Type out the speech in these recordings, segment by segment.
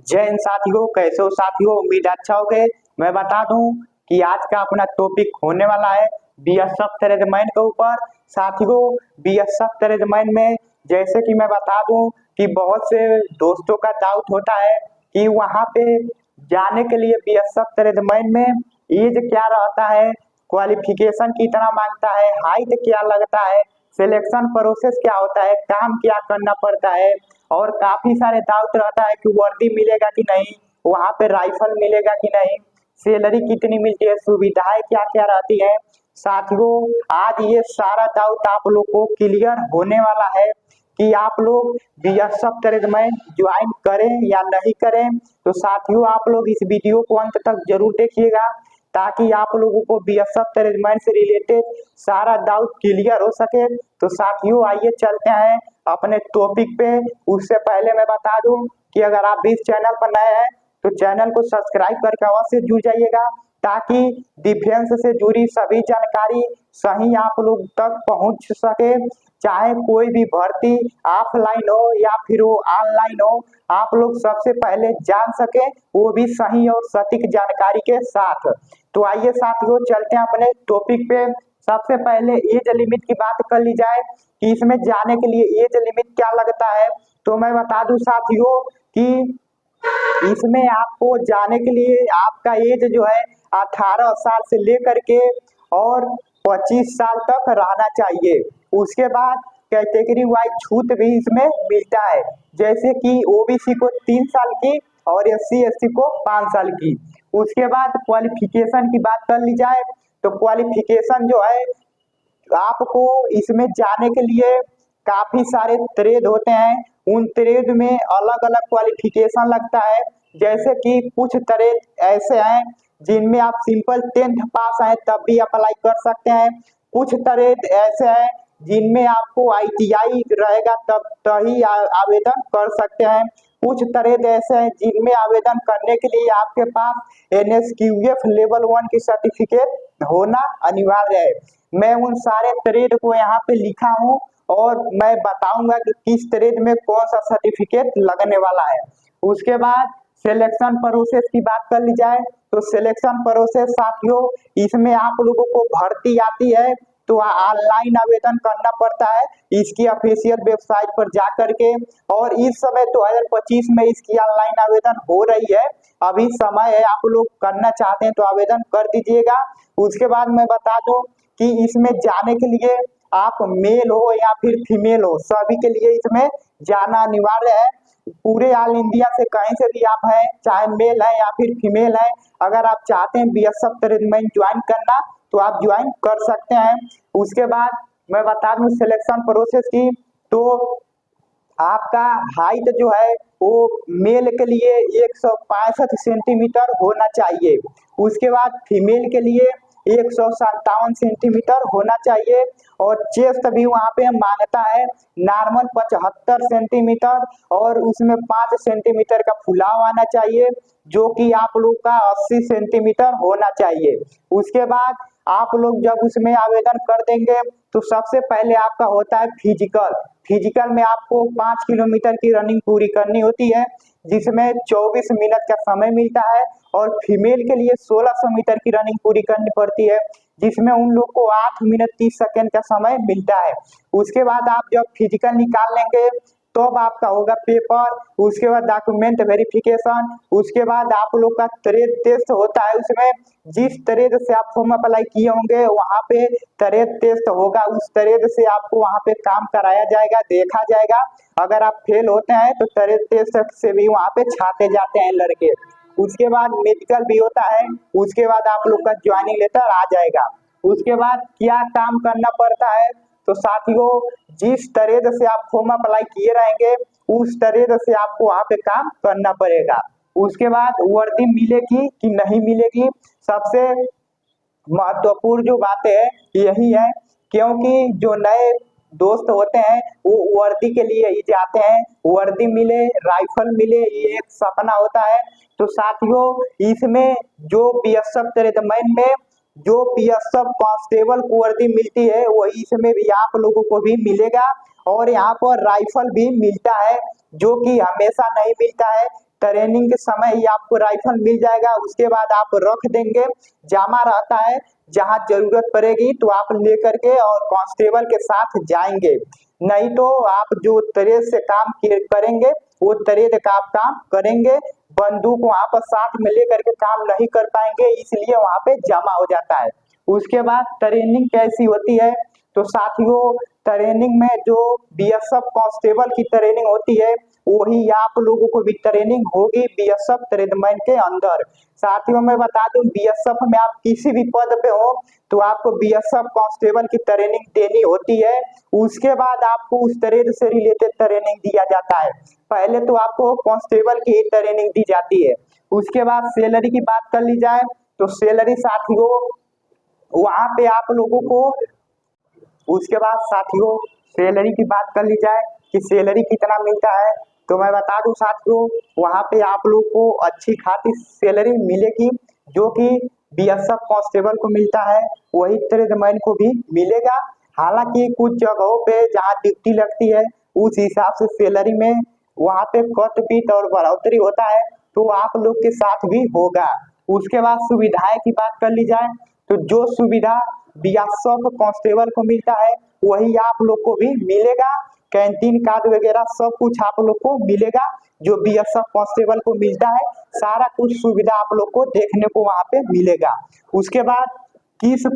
जय हिंद साथियों, कैसे हो साथियों? उम्मीद अच्छा हो गए। मैं बता दूं कि आज का अपना टॉपिक होने वाला है बीएसएफ रेजिमेंट के ऊपर। साथियों, बीएसएफ रेजिमेंट में जैसे कि मैं बता दूं कि बहुत से दोस्तों का डाउट होता है कि वहां पे जाने के लिए बीएसएफ रेजिमेंट में एज क्या रहता है, क्वालिफिकेशन कितना मांगता है, हाइट क्या लगता है, सिलेक्शन प्रोसेस क्या होता है, काम क्या करना पड़ता है, और काफी सारे डाउट रहता है कि वर्दी मिलेगा कि नहीं, वहां पे राइफल मिलेगा कि नहीं, सैलरी कितनी मिलती है, सुविधाएं क्या क्या रहती है। साथियों, आज ये सारा डाउट आप लोग को क्लियर होने वाला है कि आप लोग बीएसएफ रेजिमेंट ज्वाइन करें या नहीं करें। तो साथियों, आप लोग इस वीडियो को अंत तक जरूर देखिएगा ताकि आप लोगों को बीएसएफ रेजिमेंट से रिलेटेड सारा डाउट क्लियर हो सके। तो साथियों, आइए चलते हैं अपने टॉपिक पे। उससे पहले मैं बता दूं कि अगर आप भी इस चैनल पर नए हैं तो चैनल को सब्सक्राइब करके अवश्य जुड़ जाइएगा ताकि डिफेंस से जुड़ी सभी जानकारी सही आप लोग तक पहुंच सके। चाहे कोई भी भर्ती ऑफलाइन हो या फिर वो ऑनलाइन हो, आप लोग सबसे पहले जान सके, वो भी सही और सटीक जानकारी के साथ। तो आइए साथियों, चलते हैं अपने टॉपिक पे। सबसे पहले एज लिमिट की बात कर ली जाए कि इसमें जाने के लिए एज लिमिट क्या लगता है। तो मैं बता दूं साथियों कि इसमें आपको जाने के लिए आपका एज जो है 18 साल से लेकर के और 25 साल तक रहना चाहिए। उसके बाद कैटेगरी वाइज छूट भी इसमें मिलता है, जैसे कि ओबीसी को 3 साल की और एससी एसटी को 5 साल की। उसके बाद क्वालिफिकेशन की बात कर ली जाए तो क्वालिफिकेशन जो है आपको इसमें जाने के लिए काफी सारे ट्रेड होते हैं। उन ट्रेड में अलग अलग क्वालिफिकेशन लगता है, जैसे कि कुछ ट्रेड ऐसे हैं जिनमें आप सिंपल 10th पास हैं तब भी अप्लाई कर सकते हैं। कुछ ट्रेड ऐसे हैं जिनमें आपको आईटीआई रहेगा तब तभी आवेदन कर सकते हैं। कुछ ट्रेड ऐसे हैं जिनमें आवेदन करने के लिए आपके पास एनएसक्यूएफ लेवल 1 की सर्टिफिकेट होना अनिवार्य है। मैं उन सारे ट्रेड को यहाँ पे लिखा हूँ और मैं बताऊंगा कि किस ट्रेड में कौन सा सर्टिफिकेट लगने वाला है। उसके बाद सिलेक्शन प्रोसेस की बात कर ली जाए तो सिलेक्शन प्रोसेस साथियों, इसमें आप लोगों को भर्ती आती है तो ऑनलाइन आवेदन करना पड़ता है इसकी ऑफिशियल वेबसाइट पर जा करके। और इस समय 2025 में इसकी ऑनलाइन आवेदन हो रही है, अभी समय है, आप लोग करना चाहते हैं तो आवेदन कर दीजिएगा। उसके बाद मैं बता दूं कि इसमें जाने के लिए आप मेल हो या फिर फीमेल हो, सभी के लिए इसमें जाना अनिवार्य है। पूरे ऑल इंडिया से कहीं से भी आप हैं, चाहे मेल है या फिर फीमेल है, अगर आप चाहते हैं बीएसएफ रेजिमेंट ज्वाइन करना तो आप ज्वाइन कर सकते हैं। उसके बाद मैं बता दूं सिलेक्शन प्रोसेस की, तो आपका हाइट जो है वो मेल के लिए 165 सेंटीमीटर होना चाहिए। उसके बाद फीमेल के लिए 157 सेंटीमीटर होना चाहिए। और चेस्ट भी वहाँ पे मांगता है नॉर्मल 75 सेंटीमीटर और उसमें 5 सेंटीमीटर का फुलाव आना चाहिए, जो कि आप लोग का 80 सेंटीमीटर होना चाहिए। उसके बाद आप लोग जब उसमें आवेदन कर देंगे तो सबसे पहले आपका होता है फिजिकल। फिजिकल में आपको 5 किलोमीटर की रनिंग पूरी करनी होती है, जिसमें 24 मिनट का समय मिलता है। और फीमेल के लिए 1600 मीटर की रनिंग पूरी करनी पड़ती है, जिसमें उन लोग को 8 मिनट 30 सेकेंड का समय मिलता है। उसके बाद आप जब फिजिकल निकाल लेंगे तब आपका होगा पेपर, उसके बाद डॉक्यूमेंट वेरिफिकेशन, उसके बाद आप लोग का ट्रेड टेस्ट होता है। उसमें जिस ट्रेड से आप फॉर्म अप्लाई किए होंगे वहाँ पे ट्रेड टेस्ट होगा, उस ट्रेड से आपको वहाँ पे काम कराया जाएगा, देखा जाएगा। अगर आप फेल होते हैं तो ट्रेड टेस्ट से भी वहाँ पे छाटे जाते हैं लड़के। उसके बाद मेडिकल भी होता है, उसके बाद आप लोग का ज्वाइनिंग लेटर आ जाएगा। उसके बाद क्या काम करना पड़ता है, तो साथियों जिस तरह से आप फॉर्म अप्लाई किए रहेंगे उस तरह से आपको वहाँ पे काम करना पड़ेगा। उसके बाद वर्दी मिलेगी कि नहीं मिलेगी, सबसे महत्वपूर्ण जो बातें है यही है, क्योंकि जो नए दोस्त होते हैं वो वर्दी के लिए ही जाते हैं, वर्दी मिले राइफल मिले ये एक सपना होता है। तो साथियों इसमें जो बीएसएफ रेजिमेंट में जो बीएसएफ कांस्टेबल को वर्दी मिलती है वही इसमें भी आप लोगों को भी मिलेगा। और यहाँ पर राइफल भी मिलता है, जो कि हमेशा नहीं मिलता है, ट्रेनिंग के समय ही आपको राइफल मिल जाएगा। उसके बाद आप रख देंगे, जमा रहता है, जहां जरूरत पड़ेगी तो आप लेकर के और कांस्टेबल के साथ जाएंगे। नहीं तो आप जो तरह से काम करेंगे वो तरह का आप काम करेंगे, बंदूक वहां पर साथ में लेकर के काम नहीं कर पाएंगे, इसलिए वहां पे जमा हो जाता है। उसके बाद ट्रेनिंग कैसी होती है, तो साथियों ट्रेनिंग में जो बीएसएफ कांस्टेबल की ट्रेनिंग होती है वही आप लोगों को भी ट्रेनिंग होगी बीएसएफ ट्रेडमैन के अंदर। साथियों मैं बता दूं बीएसएफ में आप किसी भी पद पे हो तो आपको बीएसएफ कांस्टेबल की ट्रेनिंग देनी होती है। उसके बाद आपको उस ट्रेड से रिलेटेड ट्रेनिंग दिया जाता है। पहले तो आपको कांस्टेबल की ट्रेनिंग दी जाती है। उसके बाद सैलरी की बात कर ली जाए तो सैलरी साथियों वहां पे आप लोगों को, उसके बाद साथियों सैलरी की बात कर ली जाए कि सैलरी कितना मिलता है, तो मैं बता दूं साथियों वहां पे आप लोग को अच्छी खासी सैलरी मिलेगी, जो कि बीएसएफ कांस्टेबल को मिलता है वही ट्रेडमैन को भी मिलेगा। हालांकि कुछ जगहों पे जहाँ ड्यूटी लगती है उस हिसाब से सैलरी में वहां पे कट पीट और बढ़ोतरी होता है, तो आप लोग के साथ भी होगा। उसके बाद सुविधाएं की बात कर ली जाए तो जो सुविधा बीएसएफ कांस्टेबल को मिलता है वही आप लोग को भी मिलेगा। कैंटीन कार्ड वगैरह सब कुछ आप लोग को मिलेगा जो बीएसएफ कांस्टेबल को मिलता है, सारा कुछ सुविधा आप लोग को देखने को वहां पे मिलेगा। उसके बाद किस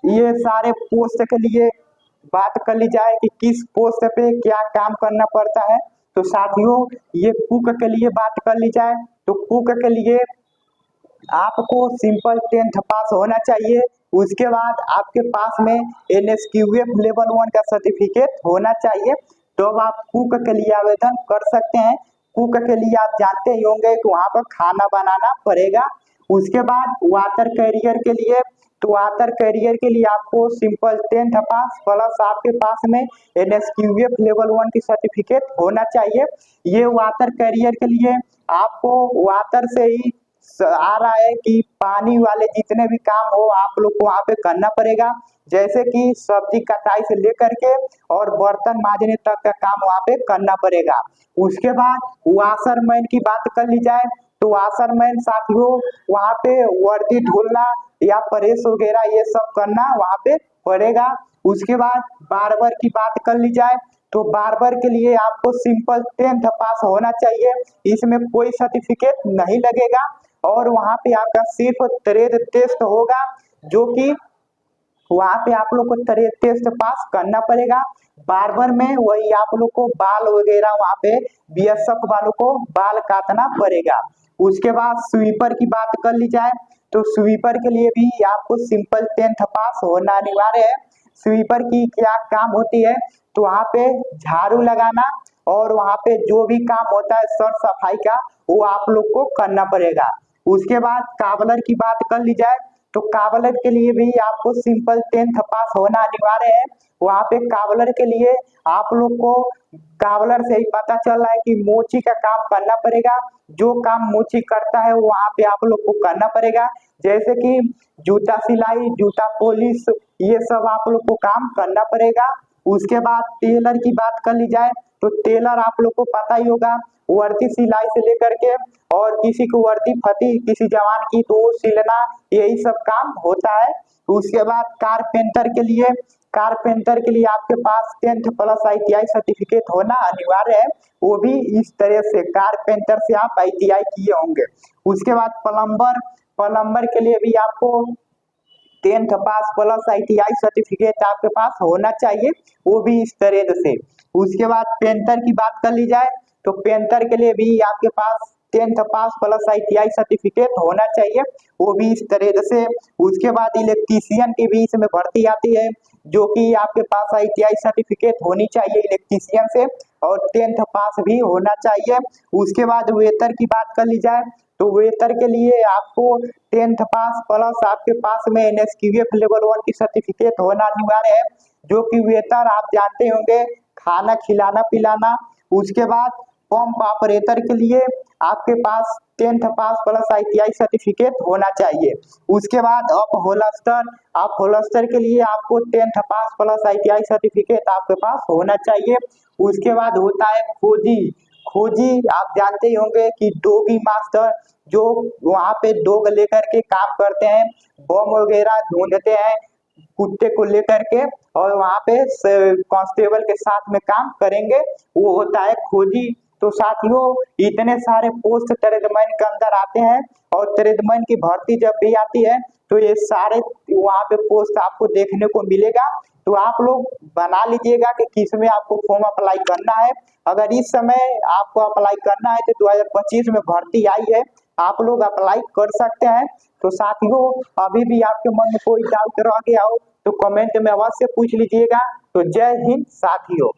ये सारे पोस्ट के लिए बात कर ली जाए कि किस पोस्ट पे क्या काम करना पड़ता है, तो साथियों ये कुक के लिए बात कर ली जाए तो कुक के लिए आपको सिंपल 10th पास होना चाहिए। उसके बाद आपके पास में एनएसक्यूएफ लेवल 1 का सर्टिफिकेट होना चाहिए, तो अब आप कुक के लिए आवेदन कर सकते हैं। कुक के लिए आप जानते ही होंगे कि वहां पर खाना बनाना पड़ेगा। उसके बाद वाटर कैरियर के लिए, तो वाटर कैरियर के लिए आपको सिंपल 10th पास प्लस आपके पास में एनएसक्यूएफ लेवल 1 की सर्टिफिकेट होना चाहिए। ये वाटर कैरियर के लिए आपको वाटर से ही आ रहा है कि पानी वाले जितने भी काम हो आप लोग को वहां पे करना पड़ेगा, जैसे कि सब्जी कटाई से लेकर के और बर्तन मांजने तक का काम वहां पे करना पड़ेगा। उसके बाद वाशरमैन की बात कर ली जाए तो वाशरमैन साथियों वहां पे वर्दी धुलना या प्रेस वगैरह ये सब करना वहां पे पड़ेगा। उसके बाद बार्बर की बात कर ली जाए तो बार्बर के लिए आपको सिंपल 10th पास होना चाहिए, इसमें कोई सर्टिफिकेट नहीं लगेगा और वहां पे आपका सिर्फ ट्रेड टेस्ट होगा, जो कि वहां पे आप लोग को ट्रेड टेस्ट पास करना पड़ेगा। बार्बर में वही आप लोग को बाल वगैरह वहां पे बीएसएफ वालों को बाल काटना पड़ेगा। उसके बाद स्वीपर की बात कर ली जाए तो स्वीपर के लिए भी आपको सिंपल 10th पास होना अनिवार्य है। स्वीपर की क्या काम होती है, तो वहां पे झाड़ू लगाना और वहां पे जो भी काम होता है सर सफाई का वो आप लोग को करना पड़ेगा। उसके बाद काबलर की बात कर ली जाए तो काबलर के लिए भी आपको सिंपल 10th पास होना अनिवार्य है। वहां पे काबलर के लिए आप लोग को काबलर से ही पता चल रहा है कि मोची का काम करना पड़ेगा, जो काम मोची करता है वहां पे आप लोग को करना पड़ेगा, जैसे कि जूता सिलाई, जूता पॉलिश, ये सब आप लोग को काम करना पड़ेगा। उसके बाद टेलर की बात कर ली जाए तो टेलर आप लोग को पता ही होगा वर्दी सिलाई से लेकर के और किसी को वर्दी फटी किसी जवान की तो वो सिलना, यही सब काम होता है। उसके बाद कारपेंटर के लिए आपके पास 10th प्लस आईटीआई सर्टिफिकेट होना अनिवार्य है, वो भी इस तरह से कारपेंटर से आप आईटीआई किए होंगे। उसके बाद प्लम्बर के लिए भी आपको 10th पास प्लस आईटीआई सर्टिफिकेट आपके पास होना चाहिए, वो भी इस तरह से। उसके बाद पेंटर की बात कर ली जाए तो पेंटर के लिए भी आपके पास 10th पास प्लस आईटीआई सर्टिफिकेट होना चाहिए, वो भी इस तरह से। उसके बाद इलेक्ट्रीशियन की भी इसमें भर्ती आती है, जो कि आपके पास आईटीआई सर्टिफिकेट होनी चाहिए इलेक्ट्रीशियन से और 10th पास भी होना चाहिए। उसके बाद वेटर की बात कर ली जाए तो वेटर के लिए आपको 10th पास प्लस आपके पास में एनएसक्यूएफ लेवल 1 की सर्टिफिकेट होना अनिवार्य है, जो कि वेटर आप जानते होंगे खाना खिलाना पिलाना। उसके बाद पंप ऑपरेटर के लिए आपके पास 10th पास प्लस आईटीआई सर्टिफिकेट होना चाहिए। उसके बाद अप होल्स्टर के लिए आपको 10th पास प्लस आईटीआई सर्टिफिकेट आपके पास होना चाहिए। उसके बाद होता है खोजी खोजी आप जानते ही होंगे कि डॉगी मास्टर जो वहाँ पे डॉग लेकर के काम करते हैं, बम वगैरह ढूंढते हैं कुत्ते को लेकर के, और वहाँ पे कांस्टेबल के साथ में काम करेंगे, वो होता है खोजी। तो साथियों इतने सारे पोस्ट ट्रेडमैन के अंदर आते हैं, और ट्रेडमैन की भर्ती जब भी आती है तो ये सारे वहाँ पे पोस्ट आपको देखने को मिलेगा। तो आप लोग बना लीजिएगा कि किस में आपको फॉर्म अप्लाई करना है। अगर इस समय आपको अप्लाई करना है तो 2025 में भर्ती आई है, आप लोग अप्लाई कर सकते हैं। तो साथियों अभी भी आपके मन में कोई डाउट रह गया हो तो कमेंट में अवश्य पूछ लीजिएगा। तो जय हिंद साथियों।